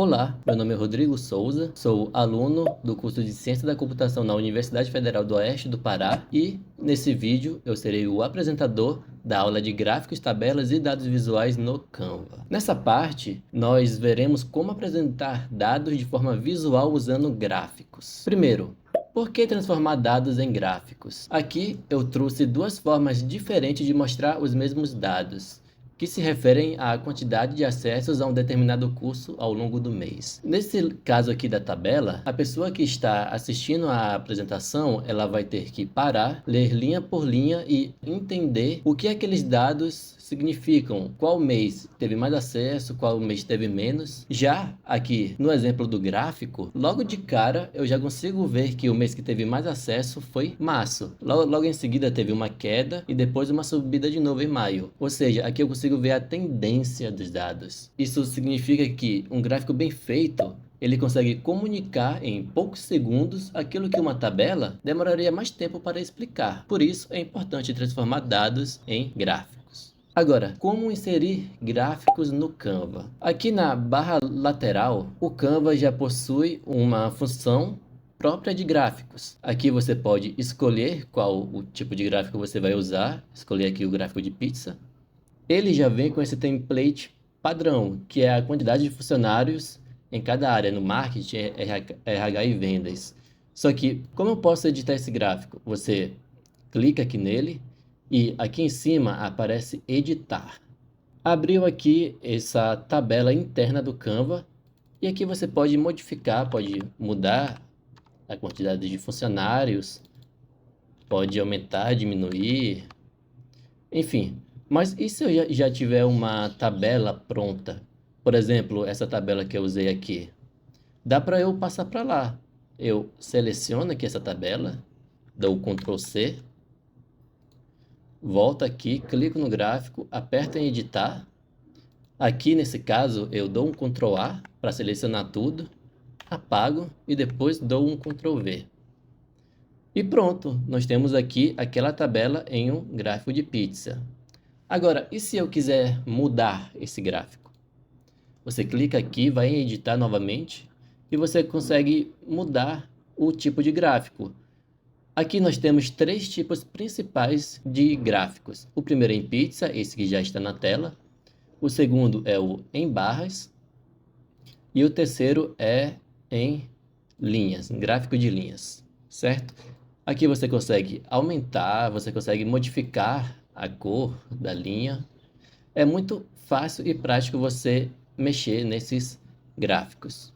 Olá, meu nome é Rodrigo Souza, sou aluno do curso de Ciência da Computação na Universidade Federal do Oeste do Pará e, nesse vídeo, eu serei o apresentador da aula de Gráficos, Tabelas e Dados Visuais no Canva. Nessa parte, nós veremos como apresentar dados de forma visual usando gráficos. Primeiro, por que transformar dados em gráficos? Aqui eu trouxe duas formas diferentes de mostrar os mesmos dados, que se referem à quantidade de acessos a um determinado curso ao longo do mês. Nesse caso aqui da tabela, a pessoa que está assistindo à apresentação, ela vai ter que parar, ler linha por linha e entender o que aqueles dados significam, qual mês teve mais acesso, qual mês teve menos. Já aqui no exemplo do gráfico, logo de cara eu já consigo ver que o mês que teve mais acesso foi março. Logo em seguida teve uma queda e depois uma subida de novo em maio. Ou seja, aqui eu consigo ver a tendência dos dados. Isso significa que um gráfico bem feito, ele consegue comunicar em poucos segundos aquilo que uma tabela demoraria mais tempo para explicar. Por isso é importante transformar dados em gráficos. Agora, como inserir gráficos no Canva? Aqui na barra lateral, o Canva já possui uma função própria de gráficos. Aqui você pode escolher qual o tipo de gráfico você vai usar. Escolher aqui o gráfico de pizza. Ele já vem com esse template padrão, que é a quantidade de funcionários em cada área, no marketing, RH e vendas. Só que, como eu posso editar esse gráfico? Você clica aqui nele e aqui em cima aparece editar. Abriu aqui essa tabela interna do Canva e aqui você pode modificar, pode mudar a quantidade de funcionários, pode aumentar, diminuir, enfim. Mas e se eu já tiver uma tabela pronta? Por exemplo, essa tabela que eu usei aqui. Dá para eu passar para lá. Eu seleciono aqui essa tabela, dou o Ctrl C, volto aqui, clico no gráfico, aperto em editar. Aqui nesse caso eu dou um Ctrl A para selecionar tudo, apago e depois dou um Ctrl V. E pronto, nós temos aqui aquela tabela em um gráfico de pizza. Agora, e se eu quiser mudar esse gráfico? Você clica aqui, vai em editar novamente e você consegue mudar o tipo de gráfico. Aqui nós temos três tipos principais de gráficos. O primeiro é em pizza, esse que já está na tela. O segundo é o em barras. E o terceiro é em linhas, gráfico de linhas, certo? Aqui você consegue aumentar, você consegue modificar a cor da linha. É muito fácil e prático você mexer nesses gráficos.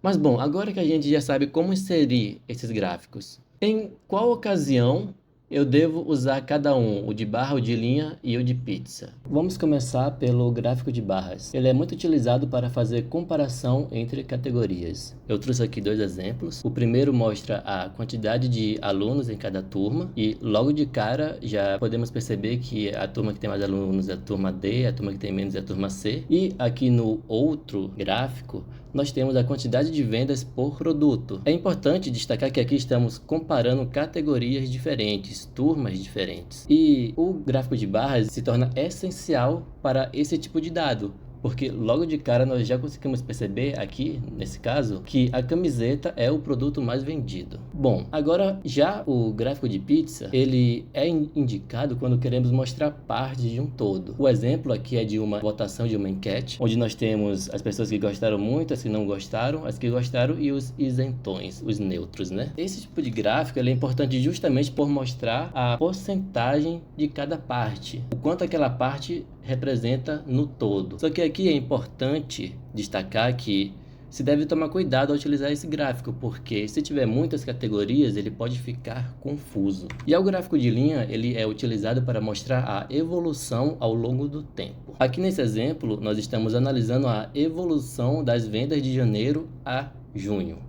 Mas bom, agora que a gente já sabe como inserir esses gráficos, em qual ocasião eu devo usar cada um, o de barra, o de linha e o de pizza? Vamos começar pelo gráfico de barras. Ele é muito utilizado para fazer comparação entre categorias. Eu trouxe aqui dois exemplos. O primeiro mostra a quantidade de alunos em cada turma e logo de cara já podemos perceber que a turma que tem mais alunos é a turma D, a turma que tem menos é a turma C. E aqui no outro gráfico, nós temos a quantidade de vendas por produto. É importante destacar que aqui estamos comparando categorias diferentes, turmas diferentes. E o gráfico de barras se torna essencial para esse tipo de dado, porque logo de cara nós já conseguimos perceber aqui, nesse caso, que a camiseta é o produto mais vendido. Bom, agora já o gráfico de pizza, ele é indicado quando queremos mostrar partes de um todo. O exemplo aqui é de uma votação de uma enquete, onde nós temos as pessoas que gostaram muito, as que não gostaram, as que gostaram e os isentões, os neutros, né? Esse tipo de gráfico ele é importante justamente por mostrar a porcentagem de cada parte, o quanto aquela parte representa no todo. Só que aqui é importante destacar que se deve tomar cuidado ao utilizar esse gráfico, porque se tiver muitas categorias, ele pode ficar confuso. E o gráfico de linha, ele é utilizado para mostrar a evolução ao longo do tempo. Aqui nesse exemplo, nós estamos analisando a evolução das vendas de janeiro a junho.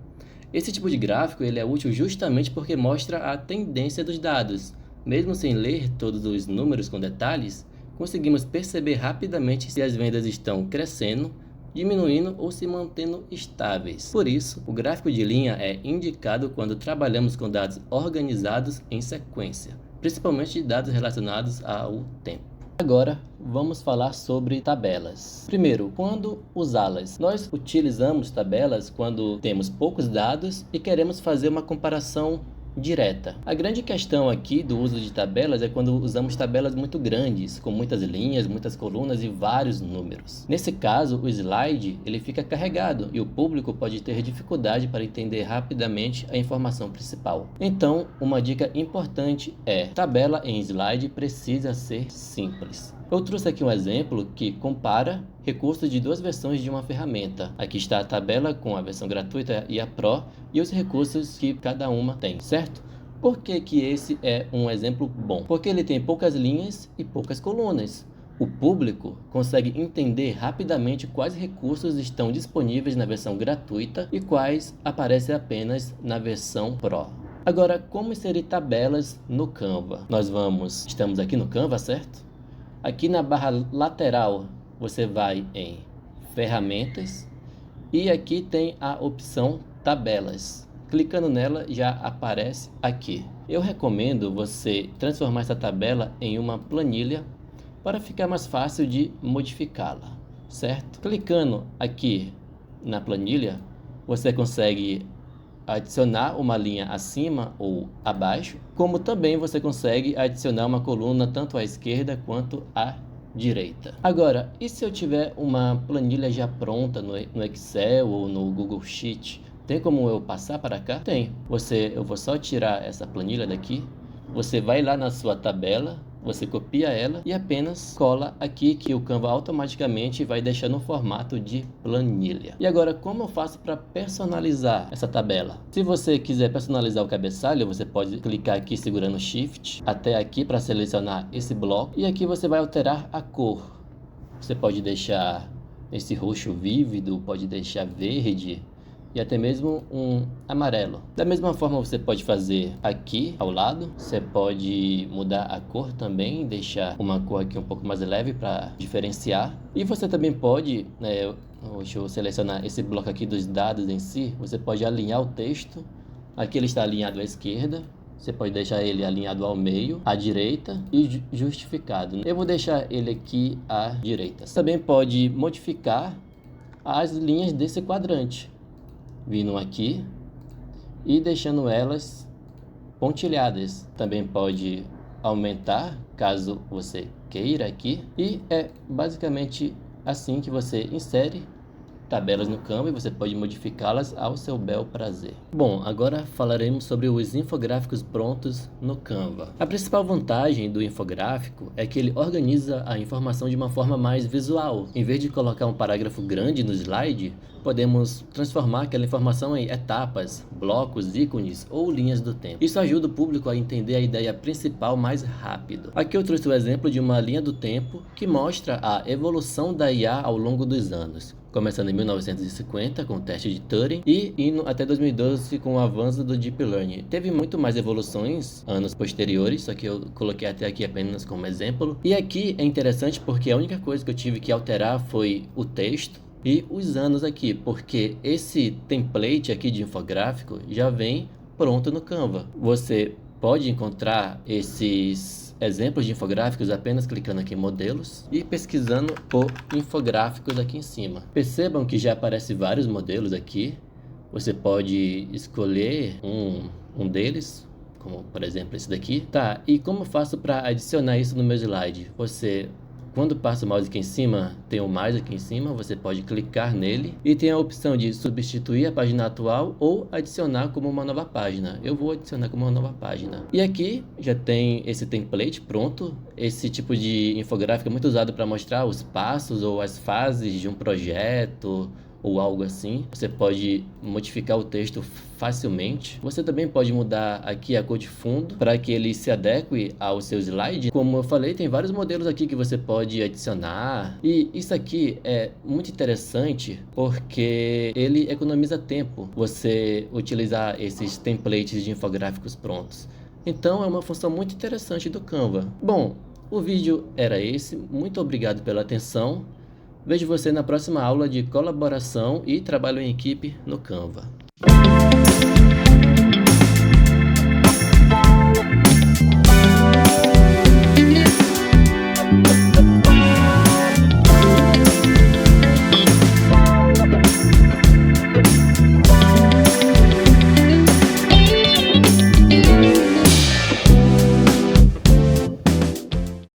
Esse tipo de gráfico ele é útil justamente porque mostra a tendência dos dados. Mesmo sem ler todos os números com detalhes, conseguimos perceber rapidamente se as vendas estão crescendo, diminuindo ou se mantendo estáveis. Por isso, o gráfico de linha é indicado quando trabalhamos com dados organizados em sequência, principalmente dados relacionados ao tempo. Agora, vamos falar sobre tabelas. Primeiro, quando usá-las? Nós utilizamos tabelas quando temos poucos dados e queremos fazer uma comparação direta. A grande questão aqui do uso de tabelas é quando usamos tabelas muito grandes, com muitas linhas, muitas colunas e vários números. Nesse caso, o slide ele fica carregado e o público pode ter dificuldade para entender rapidamente a informação principal. Então, uma dica importante é: tabela em slide precisa ser simples. Eu trouxe aqui um exemplo que compara recursos de duas versões de uma ferramenta. Aqui está a tabela com a versão gratuita e a Pro e os recursos que cada uma tem, certo? Por que que esse é um exemplo bom? Porque ele tem poucas linhas e poucas colunas. O público consegue entender rapidamente quais recursos estão disponíveis na versão gratuita e quais aparecem apenas na versão Pro. Agora, como inserir tabelas no Canva? Estamos aqui no Canva, certo? Aqui na barra lateral, você vai em Ferramentas e aqui tem a opção Tabelas. Clicando nela, já aparece aqui. Eu recomendo você transformar essa tabela em uma planilha para ficar mais fácil de modificá-la, certo? Clicando aqui na planilha, você consegue adicionar uma linha acima ou abaixo, como também você consegue adicionar uma coluna tanto à esquerda quanto à direita. Agora, e se eu tiver uma planilha já pronta no Excel ou no Google Sheet? Tem como eu passar para cá? Tem. Eu vou só tirar essa planilha daqui, você vai lá na sua tabela, você copia ela e apenas cola aqui que o Canva automaticamente vai deixar no formato de planilha. E agora, como eu faço para personalizar essa tabela? Se você quiser personalizar o cabeçalho, você pode clicar aqui segurando Shift até aqui para selecionar esse bloco e aqui você vai alterar a cor. Você pode deixar esse roxo vívido, pode deixar verde e até mesmo um amarelo. Da mesma forma você pode fazer aqui ao lado, você pode mudar a cor também, deixar uma cor aqui um pouco mais leve para diferenciar. E você também pode, deixa eu selecionar esse bloco aqui dos dados em si, você pode alinhar o texto, aqui ele está alinhado à esquerda, você pode deixar ele alinhado ao meio, à direita e justificado. Eu vou deixar ele aqui à direita. Você também pode modificar as linhas desse quadrante, vindo aqui e deixando elas pontilhadas. Também pode aumentar caso você queira aqui, e é basicamente assim que você insere tabelas no Canva e você pode modificá-las ao seu bel prazer. Bom, agora falaremos sobre os infográficos prontos no Canva. A principal vantagem do infográfico é que ele organiza a informação de uma forma mais visual. Em vez de colocar um parágrafo grande no slide, podemos transformar aquela informação em etapas, blocos, ícones ou linhas do tempo. Isso ajuda o público a entender a ideia principal mais rápido. Aqui eu trouxe o exemplo de uma linha do tempo que mostra a evolução da IA ao longo dos anos, começando em 1950 com o teste de Turing e indo até 2012 com o avanço do Deep Learning. Teve muito mais evoluções anos posteriores, só que eu coloquei até aqui apenas como exemplo. E aqui é interessante porque a única coisa que eu tive que alterar foi o texto e os anos aqui, porque esse template aqui de infográfico já vem pronto no Canva. Você pode encontrar esses exemplos de infográficos apenas clicando aqui em modelos e pesquisando por infográficos aqui em cima. Percebam que já aparecem vários modelos aqui. Você pode escolher um deles, como por exemplo esse daqui. Tá, e como eu faço para adicionar isso no meu slide? Quando passa o mouse aqui em cima, tem o mais aqui em cima, você pode clicar nele e tem a opção de substituir a página atual ou adicionar como uma nova página. Eu vou adicionar como uma nova página. E aqui já tem esse template pronto. Esse tipo de infográfico é muito usado para mostrar os passos ou as fases de um projeto ou algo assim. Você pode modificar o texto facilmente. Você também pode mudar aqui a cor de fundo para que ele se adeque ao seu slide. Como eu falei, tem vários modelos aqui que você pode adicionar. E isso aqui é muito interessante porque ele economiza tempo, você utilizar esses templates de infográficos prontos. Então é uma função muito interessante do Canva. Bom, o vídeo era esse. Muito obrigado pela atenção. Vejo você na próxima aula de colaboração e trabalho em equipe no Canva.